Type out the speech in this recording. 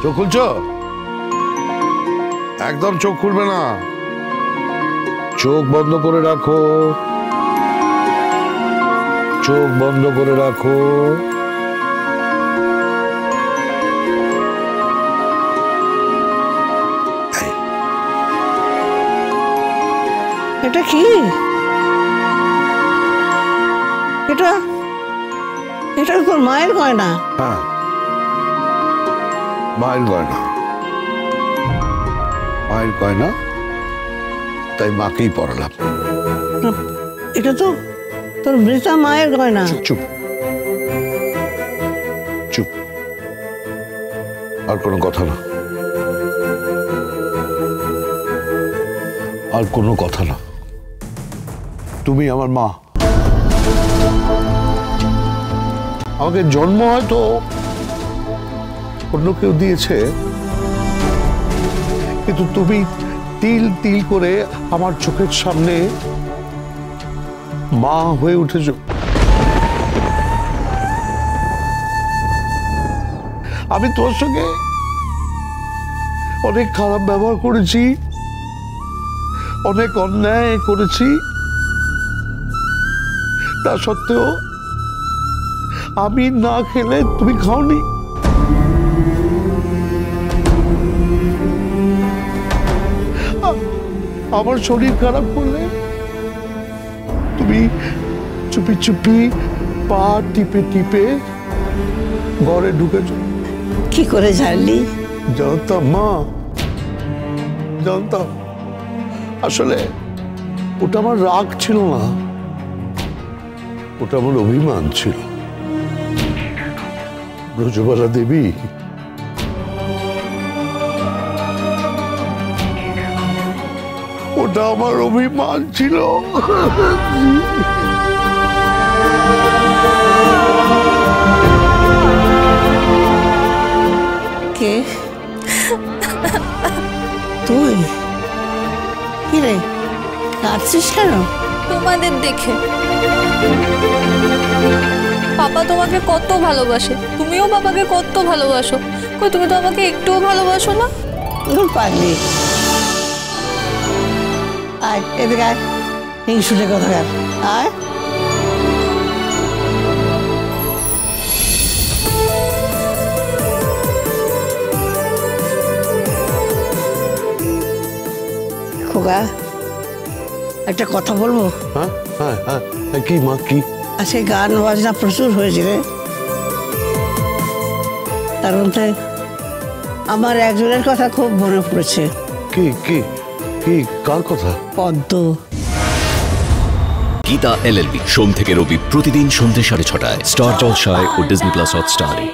চোখ খুলছো? একদম চোখ খুলবে না, চোখ বন্ধ করে রাখো, চোখ বন্ধ করে রাখো। এটা কি? এটা এটা তোর মায়ের গয়না? হ্যাঁ, মায়ের গয়না, মায়ের গয়না, তাই মাকেই পরালাম। এটা তো তোর মৃতা মায়ের গয়না। চুপ চুপ, আর কোনো কথা না, আর কোনো কথা না। তুমি আমার মা। আমাকে জন্ম হয়তো অন্য কেউ দিয়েছে, কিন্তু তুমি তিল তিল করে আমার চোখের সামনে মা হয়ে উঠেছ। আমি তোর সঙ্গে অনেক খারাপ ব্যবহার করেছি, অনেক অন্যায় করেছি, তা সত্ত্বেও আমি না খেলে তুমি খাওনি। আমার শরীর খারাপ করলে তুমি চুপি চুপি পা টিপে টিপে ঘরে ঢুকেছ। কি করে জানলি? জানতাম মা, জানতাম। আসলে ওটা আমার রাগ ছিল না, ওটা আমার অভিমান ছিল। ব্রজবালা দেবী, ওটা আমার অভিমান ছিল। কে তুই? কি রে, কাঁদছিস কেন? তোমাদের দেখে। পাপা তোমাকে কত ভালোবাসে, তুমিও বাবাকে কত ভালোবাসো। কই তুমি তো আমাকে একটুও ভালোবাসো না। পারলি আয়, এদিকে আয়, হিংসুটে কথা আয়। খোকা, একটা কথা বলবো? হ্যাঁ হ্যাঁ হ্যাঁ, কি মা কি? আজকে গান বাজনা প্রচুর হয়েছে রে, তার মধ্যে আমার একজনের কথা খুব মনে পড়েছে। কি কি কি, কার কথা? পদ্ম। গীতা LLB সোম থেকে রবি প্রতিদিন সন্ধ্যে 6:30টায় স্টার জলসায় ও ডিজনি প্লাস হটস্টারে।